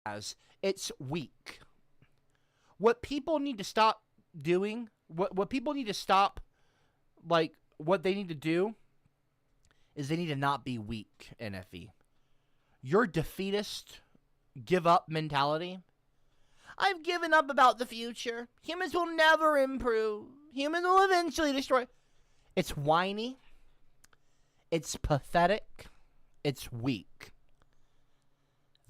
as, it's weak. What people need to stop doing, what people need to stop, like, what they need to do is they need to not be weak, NFE. Your defeatist, give up mentality. I've given up about the future. Humans will never improve. Humans will eventually destroy. It's whiny. It's pathetic. It's weak.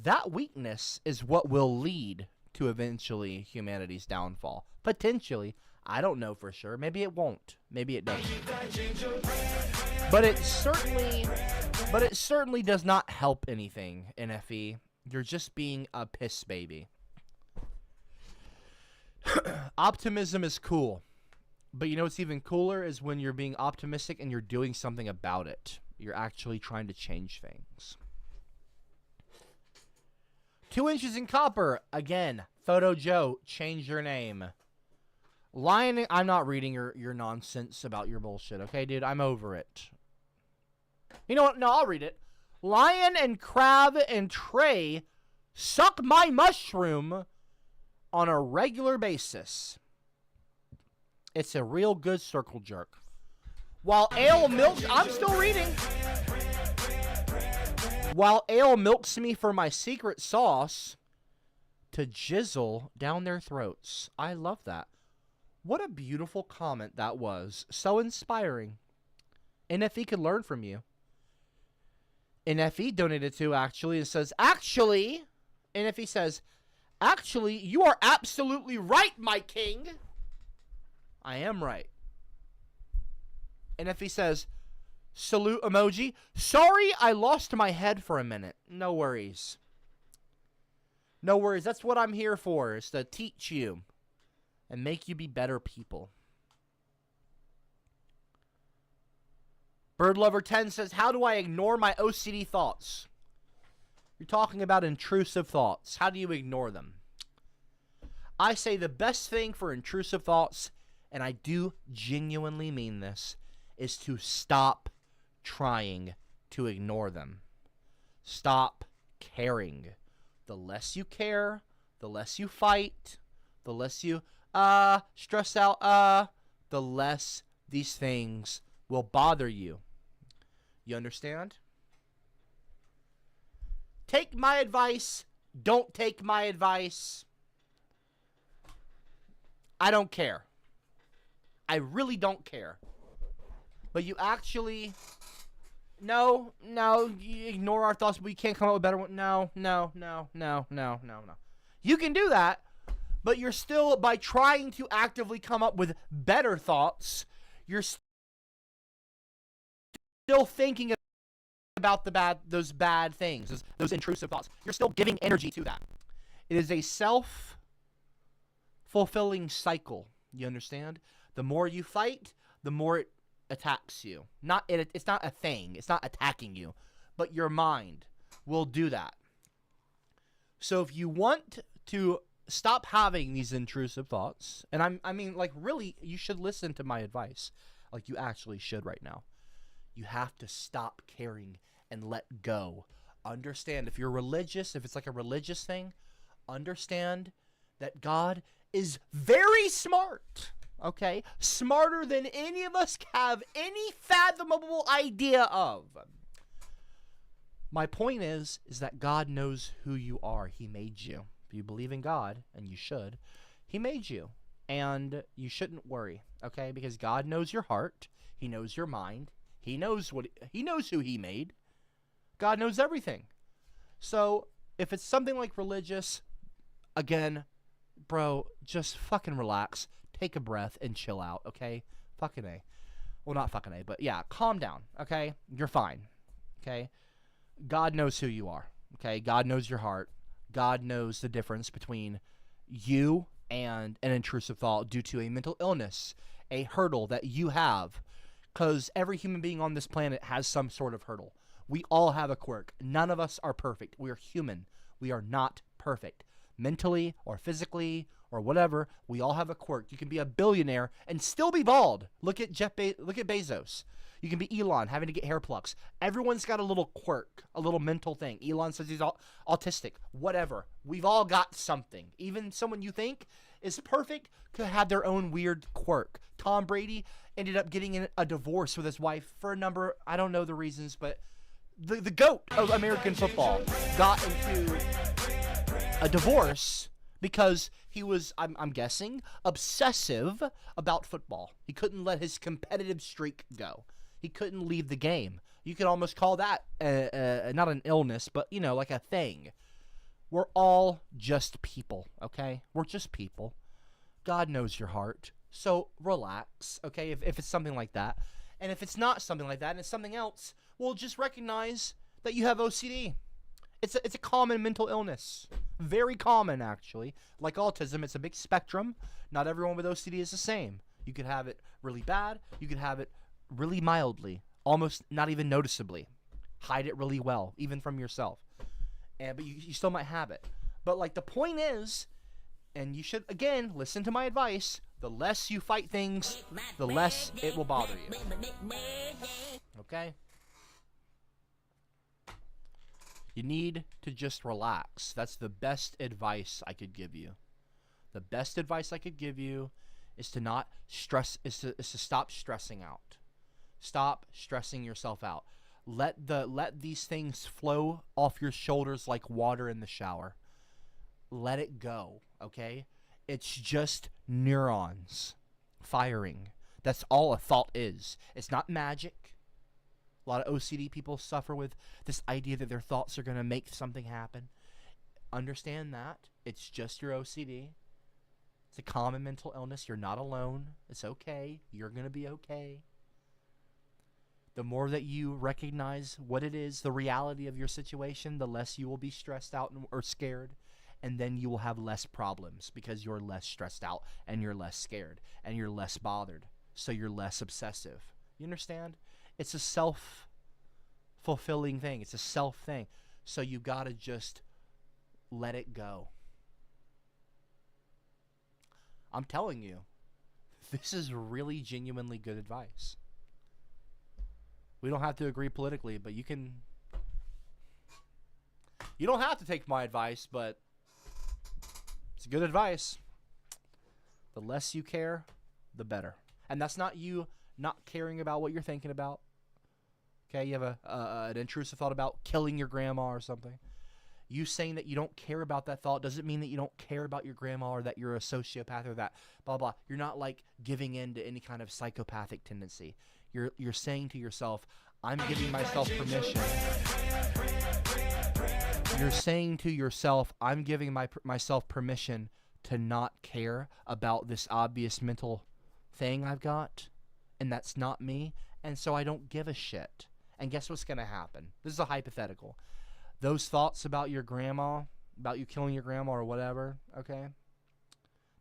That weakness is what will lead to eventually humanity's downfall. Potentially. I don't know for sure. Maybe it won't. Maybe it doesn't. But it certainly does not help anything, NFE. You're just being a piss baby. Optimism is cool. But you know what's even cooler is when you're being optimistic and you're doing something about it. You're actually trying to change things. 2 inches in copper. Again, Photo Joe, change your name. Lion, I'm not reading your nonsense about your bullshit, okay, dude? I'm over it. You know what? No, I'll read it. Lion and Crab and Trey suck my mushroom on a regular basis. It's a real good circle jerk. While Ale milks... I'm still reading. While Ale milks me for my secret sauce to jizzle down their throats. I love that. What a beautiful comment that was. So inspiring. NFE could learn from you. NFE donated to, actually, and says, actually, NFE says, actually, you are absolutely right, my king. I am right. NFE says, salute emoji. Sorry, I lost my head for a minute. No worries. No worries. That's what I'm here for, is to teach you and make you be better people. BirdLover10 says, how do I ignore my OCD thoughts? You're talking about intrusive thoughts. How do you ignore them? I say the best thing for intrusive thoughts, and I do genuinely mean this, is to stop trying to ignore them. Stop caring. The less you care, the less you fight, the less you stress out, the less these things will bother you. You understand? Take my advice. Don't take my advice. I don't care. I really don't care. But you actually... No, you ignore our thoughts, but we can't come up with better one. No. You can do that, but you're still, by trying to actively come up with better thoughts, you're still thinking about those bad things, those intrusive thoughts. You're still giving energy to that. It is a self-fulfilling cycle. You understand? The more you fight, the more it attacks you. It's not a thing. It's not attacking you, but your mind will do that. So if you want to stop having these intrusive thoughts, and I mean, like, really, you should listen to my advice. Like, you actually should right now. You have to stop caring and let go. Understand, if you're religious, if it's like a religious thing, understand that God is very smart. Okay? Smarter than any of us have any fathomable idea of. My point is that God knows who you are. He made you. If you believe in God, and you should, He made you. And you shouldn't worry, okay? Because God knows your heart. He knows your mind. He knows who He made. God knows everything. So, if it's something like religious, again, bro, just fucking relax. Take a breath and chill out, okay? Fucking A. Well, not fucking A, but yeah, calm down, okay? You're fine, okay? God knows who you are, okay? God knows your heart. God knows the difference between you and an intrusive thought due to a mental illness, a hurdle that you have. Because every human being on this planet has some sort of hurdle. We all have a quirk. None of us are perfect. We are human. We are not perfect. mentally or physically or whatever. We all have a quirk. You can be a billionaire and still be bald. Look at look at Bezos. You can be Elon, having to get hair plucks. Everyone's got a little quirk, a little mental thing. Elon says he's autistic. Whatever. We've all got something. Even someone you think is perfect could have their own weird quirk. Tom Brady ended up getting in a divorce with his wife for a number, I don't know the reasons, but the GOAT of American football got into a divorce because he was, I'm guessing, obsessive about football. He couldn't let his competitive streak go. He couldn't leave the game. You could almost call that not an illness, but, you know, like a thing. We're all just people, okay? We're just people. God knows your heart. So relax, okay, if it's something like that. And if it's not something like that and it's something else, well, just recognize that you have OCD. It's a common mental illness. Very common, actually. Like autism, it's a big spectrum. Not everyone with OCD is the same. You could have it really bad. You could have it really mildly. Almost not even noticeably. Hide it really well, even from yourself. But you still might have it. But, like, the point is, and you should, again, listen to my advice, the less you fight things, the less it will bother you. Okay? You need to just relax. That's the best advice I could give you. The best advice I could give you is to not stress, is to stop stressing out. Stop stressing yourself out. Let these things flow off your shoulders like water in the shower. Let it go, okay? It's just neurons firing. That's all a thought is. It's not magic. A lot of OCD people suffer with this idea that their thoughts are going to make something happen. Understand that. It's just your OCD. It's a common mental illness. You're not alone. It's okay. You're going to be okay. The more that you recognize what it is, the reality of your situation, the less you will be stressed out or scared. And then you will have less problems because you're less stressed out and you're less scared and you're less bothered. So you're less obsessive. You understand? It's a self-fulfilling thing. It's a self thing. So you got to just let it go. I'm telling you, this is really genuinely good advice. We don't have to agree politically, but you can. You don't have to take my advice, but it's good advice. The less you care, the better. And that's not you not caring about what you're thinking about. Okay, you have an intrusive thought about killing your grandma or something. You saying that you don't care about that thought doesn't mean that you don't care about your grandma or that you're a sociopath or that blah blah. You're not like giving in to any kind of psychopathic tendency. You're saying to yourself, I'm giving myself permission. You're saying to yourself, I'm giving myself permission to not care about this obvious mental thing I've got, and that's not me, and so I don't give a shit. And guess what's going to happen? This is a hypothetical. Those thoughts about your grandma, about you killing your grandma or whatever, okay?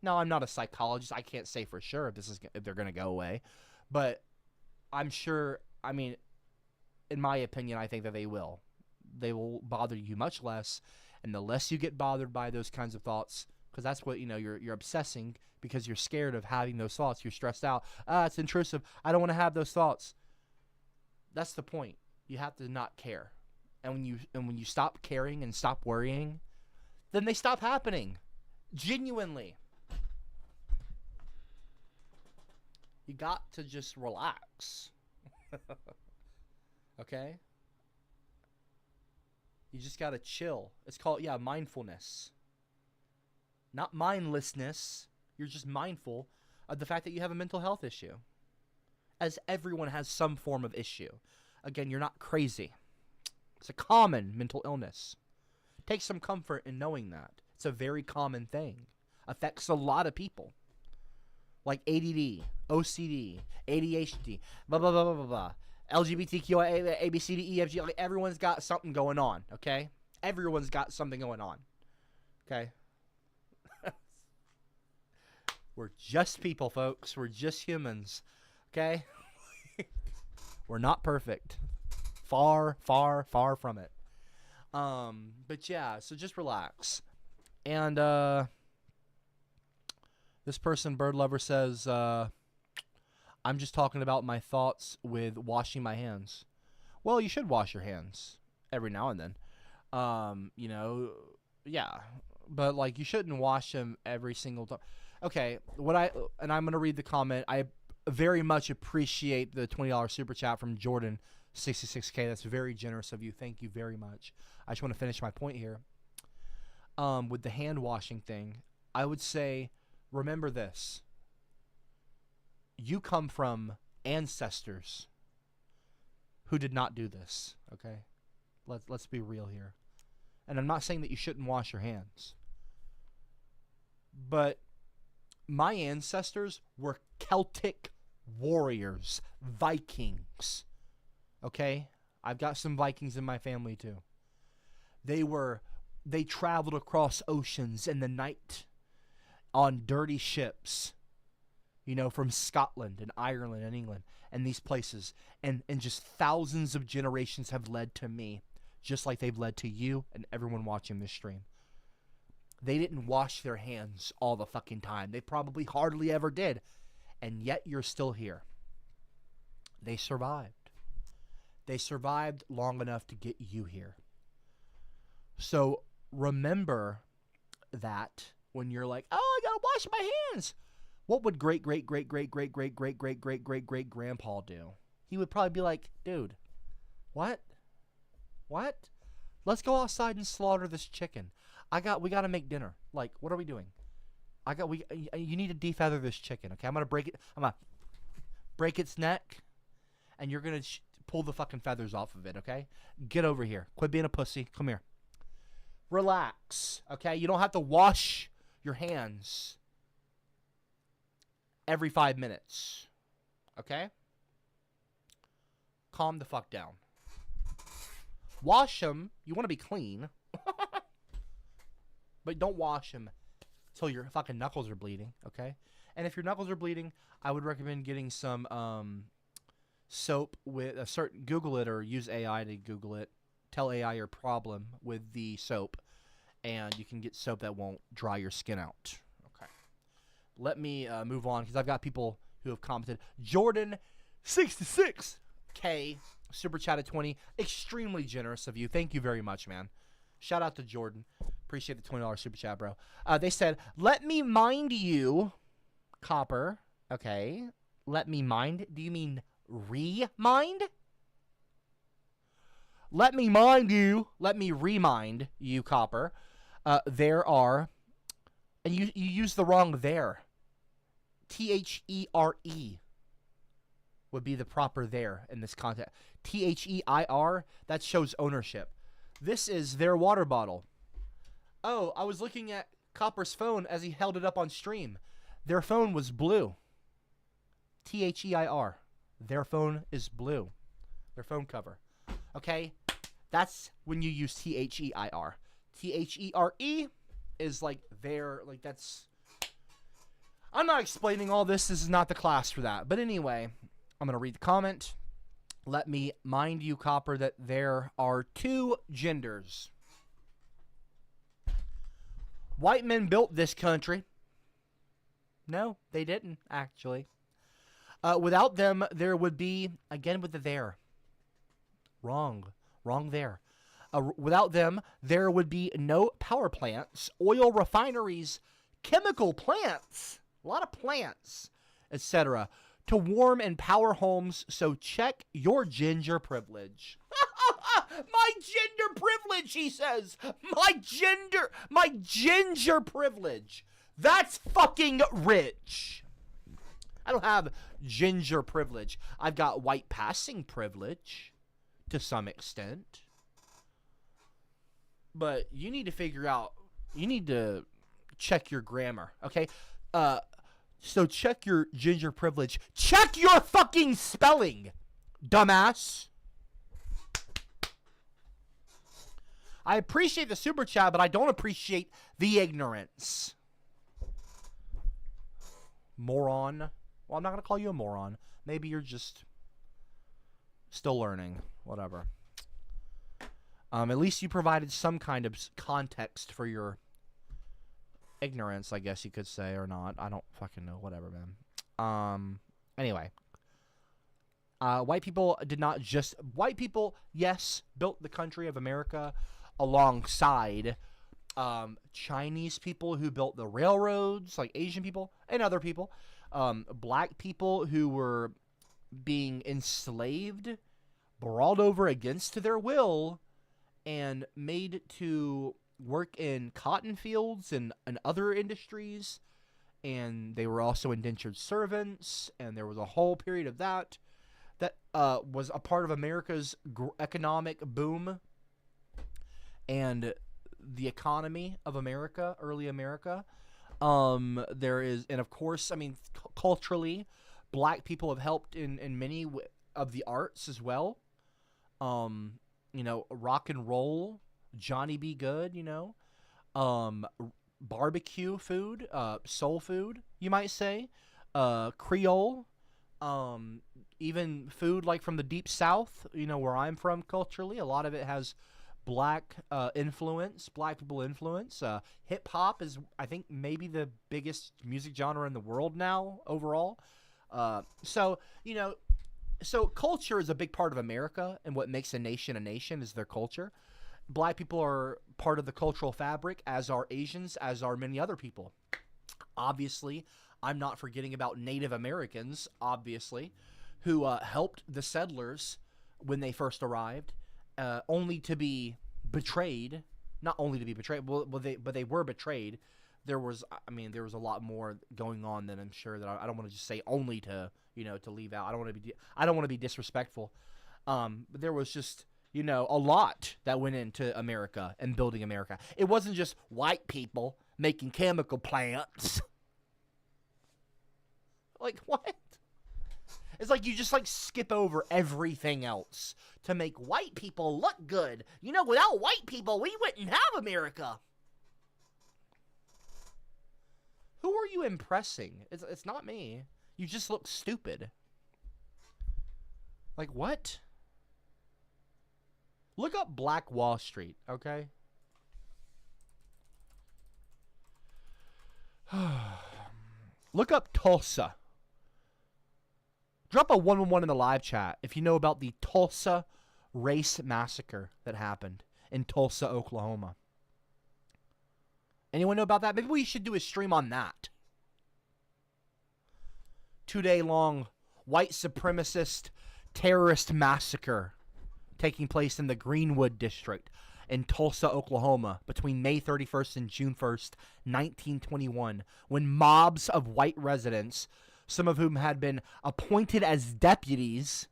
Now, I'm not a psychologist. I can't say for sure if they're going to go away, but I'm sure, I mean, in my opinion, I think that they will. They will bother you much less, and the less you get bothered by those kinds of thoughts, because that's what, you're obsessing because you're scared of having those thoughts. You're stressed out. It's intrusive. I don't want to have those thoughts. That's the point. You have to not care. And when you stop caring and stop worrying, then they stop happening. Genuinely. You got to just relax. Okay? You just got to chill. It's called, mindfulness. Not mindlessness. You're just mindful of the fact that you have a mental health issue. As everyone has some form of issue. Again, you're not crazy. It's a common mental illness. Take some comfort in knowing that. It's a very common thing. Affects a lot of people. Like ADD, OCD, ADHD, blah, blah, blah, blah, blah, blah. LGBTQ, A, B, C, D, E, F, G. Like, everyone's got something going on, okay? Everyone's got something going on, okay? We're just people, folks. We're just humans, okay? We're not perfect. Far, far, far from it. But yeah, so just relax. And this person, Bird Lover, says, I'm just talking about my thoughts with washing my hands. Well, you should wash your hands every now and then. You know, yeah. But, like, you shouldn't wash them every single time. Okay, and I'm going to read the comment. I very much appreciate the $20 super chat from Jordan, 66K. That's very generous of you. Thank you very much. I just want to finish my point here. With the hand washing thing, I would say, remember this. You come from ancestors who did not do this, okay? Let's be real here. And I'm not saying that you shouldn't wash your hands. But my ancestors were Celtic warriors, Vikings. Okay? I've got some Vikings in my family too. They traveled across oceans in the night on dirty ships, you know, from Scotland and Ireland and England and these places. And just thousands of generations have led to me, just like they've led to you and everyone watching this stream. They didn't wash their hands all the fucking time. They probably hardly ever did. And yet you're still here. They survived. They survived long enough to get you here. So remember that when you're like, oh, I gotta wash my hands. What would great grandpa do? He would probably be like, dude, what? Let's go outside and slaughter this chicken. We gotta make dinner. Like, what are we doing? You need to defeather this chicken, okay? I'm gonna break its neck, and you're gonna pull the fucking feathers off of it, okay? Get over here. Quit being a pussy. Come here. Relax, okay? You don't have to wash your hands every 5 minutes, okay? Calm the fuck down. Wash them. You want to be clean. But don't wash them till your fucking knuckles are bleeding, okay? And if your knuckles are bleeding, I would recommend getting some soap with a certain, Google it or use AI to Google it. Tell AI your problem with the soap, and you can get soap that won't dry your skin out. Okay. Let me move on because I've got people who have commented. Jordan, 66K, super chatted 20. Extremely generous of you. Thank you very much, man. Shout out to Jordan. Appreciate the $20 super chat, bro. They said, let me mind you, Copper. Okay. Let me mind. Do you mean remind? Let me mind you. Let me remind you, Copper. There are, and you use the wrong there. THERE would be the proper there in this context. THEIR, that shows ownership. This is their water bottle. Oh, I was looking at Copper's phone as he held it up on stream. Their phone was blue. THEIR. Their phone is blue. Their phone cover. Okay? That's when you use THEIR. THERE is like their, like that's... I'm not explaining all this. This is not the class for that. But anyway, I'm going to read the comment. Let me mind you, Copper, that there are two genders. White men built this country. No, they didn't, actually. Without them, there would be, again with the there. Wrong there. Without them, there would be no power plants, oil refineries, chemical plants, a lot of plants, etc. to warm and power homes, so check your ginger privilege. My gender privilege, he says. My ginger privilege. That's fucking rich. I don't have ginger privilege. I've got white passing privilege to some extent. But you need to figure out, you need to check your grammar, okay? So check your ginger privilege. Check your fucking spelling, dumbass. I appreciate the super chat, but I don't appreciate the ignorance. Moron. Well, I'm not going to call you a moron. Maybe you're just still learning. Whatever. At least you provided some kind of context for your ignorance, I guess you could say, or not. I don't fucking know. Whatever, man. Anyway. White people did not just... White people, yes, built the country of America alongside Chinese people who built the railroads, like Asian people and other people. Black people who were being enslaved, brought over against their will, and made to work in cotton fields and other industries. And they were also indentured servants, and there was a whole period of that was a part of America's economic boom and the economy of America, early America. There is, and of course, I mean, culturally, black people have helped in many of the arts as well. You know, rock and roll, Johnny B. Good, you know, barbecue food, soul food, you might say, Creole, even food like from the deep south, you know, where I'm from culturally. A lot of it has black influence, black people influence. Hip hop is, I think, maybe the biggest music genre in the world now overall. So, you know, so culture is a big part of America, and what makes a nation is their culture. Black people are part of the cultural fabric, as are Asians, as are many other people. Obviously, I'm not forgetting about Native Americans, obviously, who helped the settlers when they first arrived, only to be betrayed. Not only to be betrayed, but they were betrayed. There was a lot more going on than I'm sure that I don't want to just say only to, you know, to leave out. I don't want to be disrespectful. But there was just, you know, a lot that went into America and building America. It wasn't just white people making chemical plants. Like, what? It's like you just, like, skip over everything else to make white people look good. You know, without white people, we wouldn't have America. Who are you impressing? It's not me. You just look stupid. Like, what? Look up Black Wall Street, okay? Look up Tulsa. Drop a 111 in the live chat if you know about the Tulsa race massacre that happened in Tulsa, Oklahoma. Anyone know about that? Maybe we should do a stream on that. 2-day-long white supremacist terrorist massacre taking place in the Greenwood district in Tulsa, Oklahoma between May 31st and June 1st, 1921, when mobs of white residents, some of whom had been appointed as deputies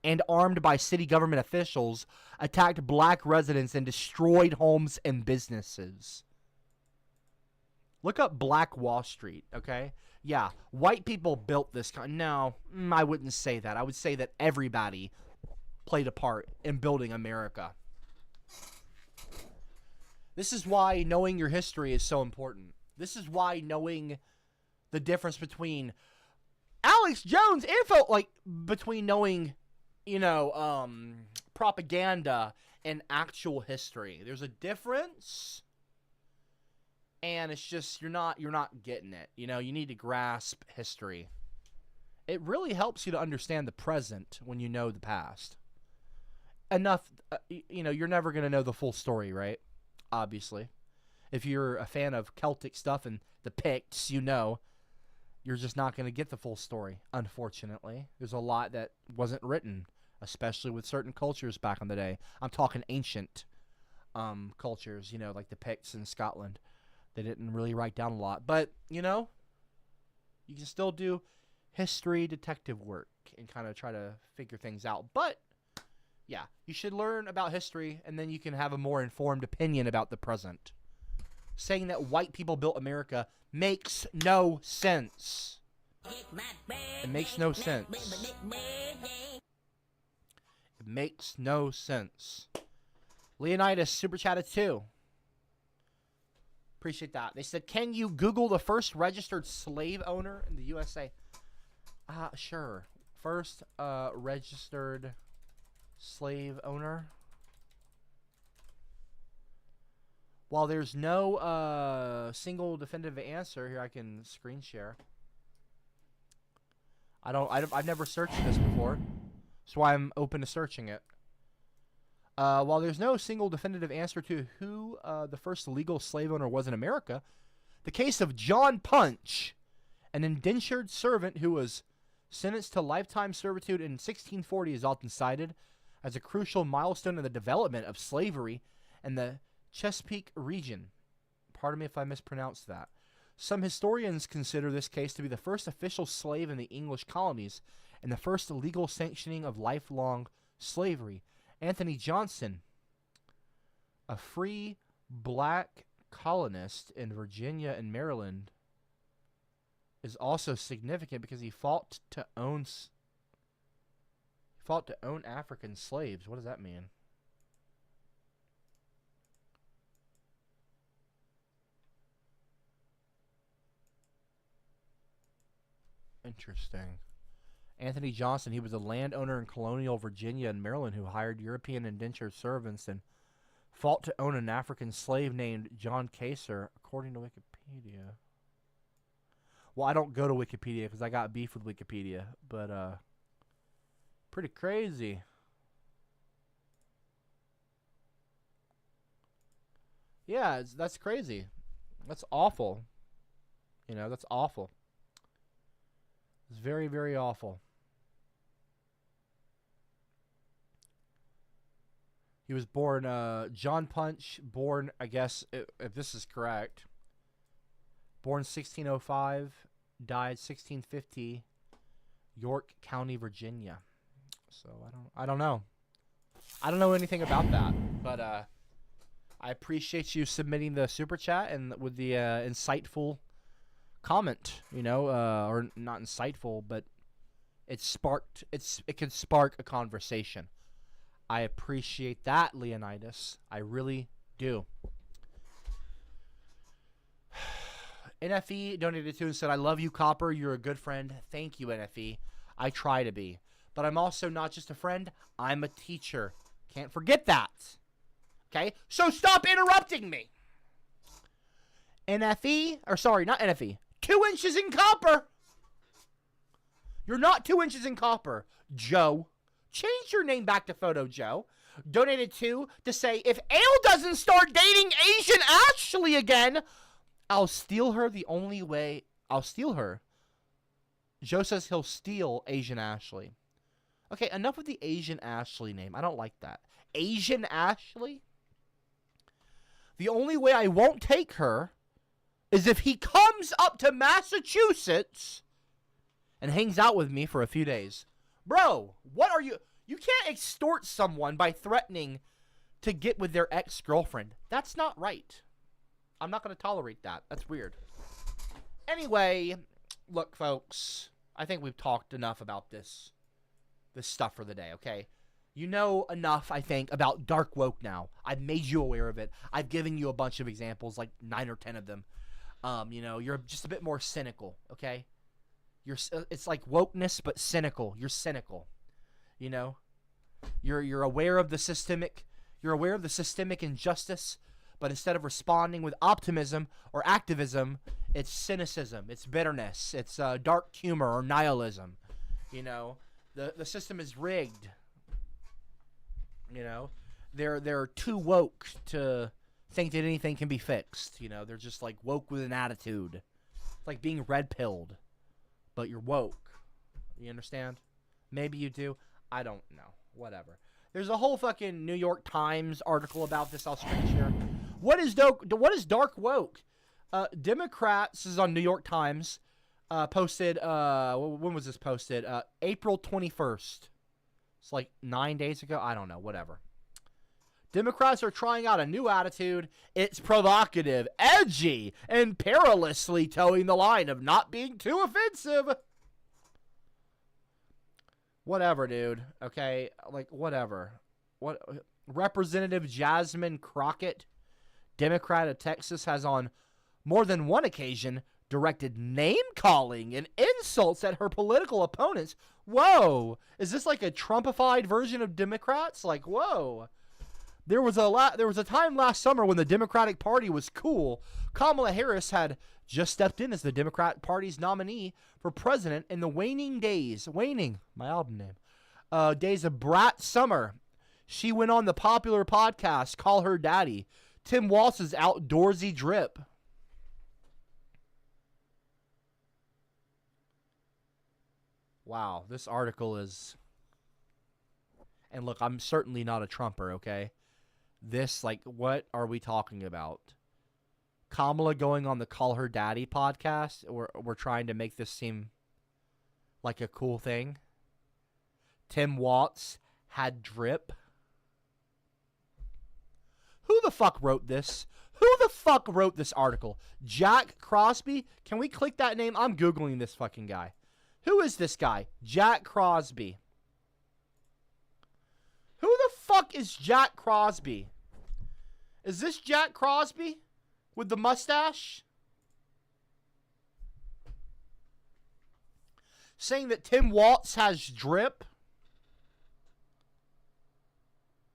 and armed by city government officials, attacked black residents and destroyed homes and businesses. Look up Black Wall Street, okay? Yeah, white people built this No, I wouldn't say that. I would say that everybody played a part in building America. This is why knowing your history is so important. This is why knowing the difference between Alex Jones info, like, between knowing, you know, propaganda and actual history. There's a difference. And it's just, you're not getting it. You know, you need to grasp history. It really helps you to understand the present when you know the past. Enough, you know, you're never going to know the full story, right? Obviously. If you're a fan of Celtic stuff and the Picts, you know, you're just not going to get the full story, unfortunately. There's a lot that wasn't written, especially with certain cultures back in the day. I'm talking ancient cultures, you know, like the Picts in Scotland. They didn't really write down a lot. But, you know, you can still do history detective work and kind of try to figure things out. But, yeah, you should learn about history, and then you can have a more informed opinion about the present. Saying that white people built America makes no sense. It makes no sense. It makes no sense. Leonidas super chatted too. Appreciate that. They said, can you Google the first registered slave owner in the USA? Sure. First registered slave owner. While there's no single definitive answer here, I can screen share. I've never searched this before. That's why I'm open to searching it. While there's no single definitive answer to who the first legal slave owner was in America, the case of John Punch, an indentured servant who was sentenced to lifetime servitude in 1640, is often cited as a crucial milestone in the development of slavery in the Chesapeake region. Pardon me if I mispronounced that. Some historians consider this case to be the first official slave in the English colonies and the first legal sanctioning of lifelong slavery. Anthony Johnson, a free black colonist in Virginia and Maryland, is also significant because he fought to own African slaves. What does that mean? Interesting. Anthony Johnson, he was a landowner in colonial Virginia and Maryland who hired European indentured servants and fought to own an African slave named John Kaser, according to Wikipedia. Well, I don't go to Wikipedia because I got beef with Wikipedia, but pretty crazy. Yeah, that's crazy. That's awful. You know, that's awful. It's very, very awful. He was born, John Punch, born, I guess, if this is correct, born 1605, died 1650, York County, Virginia. So I don't know. I don't know anything about that, but I appreciate you submitting the super chat and with the insightful comment, you know, or not insightful, but it can spark a conversation. I appreciate that, Leonidas. I really do. NFE donated to and said, I love you, Copper. You're a good friend. Thank you, NFE. I try to be. But I'm also not just a friend. I'm a teacher. Can't forget that. Okay? So stop interrupting me. NFE, or sorry, not NFE. 2 inches in copper. You're not 2 inches in copper, Joe. Change your name back to Photo Joe. Donated to say, if Ale doesn't start dating Asian Ashley again, I'll steal her the only way. I'll steal her. Joe says he'll steal Asian Ashley. Okay, enough with the Asian Ashley name. I don't like that. Asian Ashley? The only way I won't take her is if he comes up to Massachusetts and hangs out with me for a few days. Bro, what are you? You can't extort someone by threatening to get with their ex-girlfriend. That's not right. I'm not going to tolerate that. That's weird. Anyway, look, folks. I think we've talked enough about this stuff for the day, okay? You know enough, I think, about dark woke now. I've made you aware of it. I've given you a bunch of examples, like 9 or 10 of them. You know, you're just a bit more cynical, okay? It's like wokeness, but cynical. You're cynical. You know, you're aware of the systemic. You're aware of the systemic injustice, but instead of responding with optimism or activism, it's cynicism. It's bitterness. It's dark humor or nihilism. You know, the system is rigged. You know, they're too woke to think that anything can be fixed. You know, they're just like woke with an attitude. It's like being red-pilled. But you're woke. You understand? Maybe you do. I don't know. Whatever. There's a whole fucking New York Times article about this. I'll screen share. What is dark woke? Democrats, this is on New York Times, posted, when was this posted? April 21st. It's like 9 days ago. I don't know. Whatever. Democrats are trying out a new attitude. It's provocative, edgy, and perilously towing the line of not being too offensive. Whatever, dude. Okay? Like, whatever. What? Representative Jasmine Crockett, Democrat of Texas, has on more than one occasion directed name-calling and insults at her political opponents. Whoa. Is this like a Trumpified version of Democrats? Like, whoa. There was a time last summer when the Democratic Party was cool. Kamala Harris had just stepped in as the Democrat Party's nominee for president in the my album name, days of brat summer. She went on the popular podcast Call Her Daddy, Tim Walz's outdoorsy drip. Wow, this article is... And look, I'm certainly not a Trumper, okay? This, like, what are we talking about? Kamala going on the Call Her Daddy podcast? We're trying to make this seem like a cool thing. Tim Walz had drip. Who the fuck wrote this? Who the fuck wrote this article? Jack Crosby? Can we click that name? I'm Googling this fucking guy. Who is this guy? Jack Crosby. Who the fuck is Jack Crosby? Is this Jack Crosby with the mustache? Saying that Tim Walz has drip?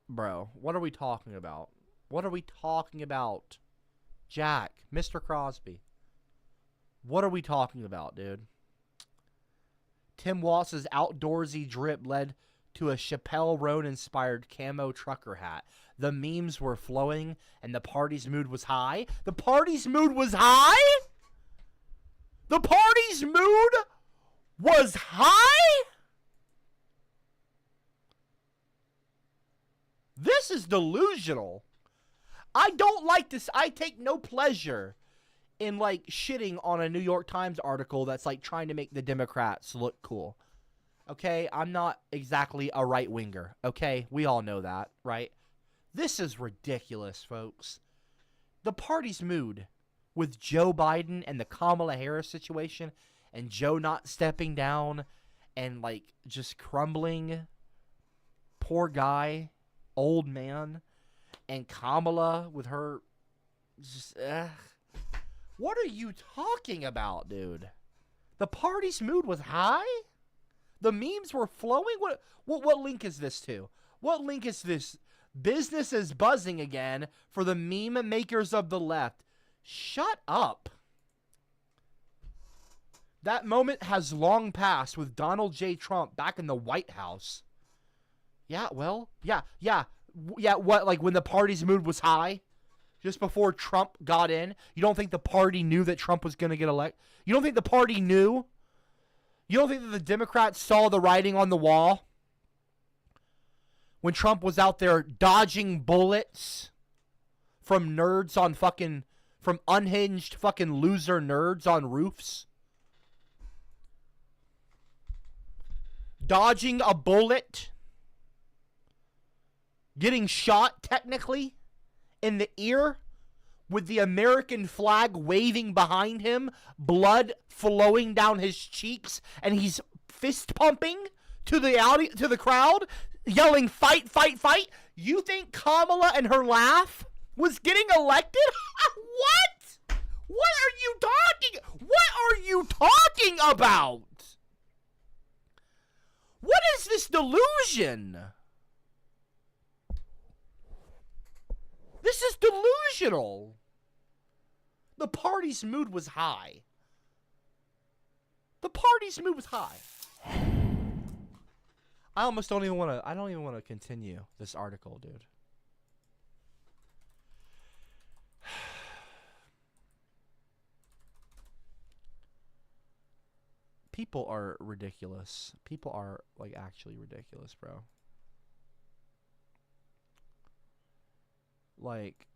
Bro, what are we talking about? What are we talking about? Jack, Mr. Crosby. What are we talking about, dude? Tim Walz's outdoorsy drip led to a Chappelle Roan-inspired camo trucker hat. The memes were flowing, and the party's mood was high. The party's mood was high? The party's mood was high? This is delusional. I don't like this. I take no pleasure in, like, shitting on a New York Times article that's, like, trying to make the Democrats look cool. Okay? I'm not exactly a right-winger. Okay? We all know that, right? This is ridiculous, folks. The party's mood with Joe Biden and the Kamala Harris situation and Joe not stepping down and, like, just crumbling. Poor guy. Old man. And Kamala with her just, what are you talking about, dude? The party's mood was high? The memes were flowing? What link is this to? What link is this? Business is buzzing again for the meme makers of the left. Shut up. That moment has long passed with Donald J. Trump back in the White House. Yeah, well, yeah, what, like when the party's mood was high? Just before Trump got in? You don't think the party knew that Trump was going to get elected? You don't think the party knew? You don't think that the Democrats saw the writing on the wall? When Trump was out there dodging bullets from nerds on fucking, from unhinged fucking loser nerds on roofs? Dodging a bullet? Getting shot, technically, in the ear with the American flag waving behind him, blood flowing down his cheeks, and he's fist pumping to the crowd, yelling, "Fight, fight, fight." You think Kamala and her laugh was getting elected? What? What are you talking about? What is this delusion? This is delusional. The party's mood was high. The party's mood was high. I almost don't even want to continue this article, dude. People are ridiculous. People are, like, actually ridiculous, bro. Like,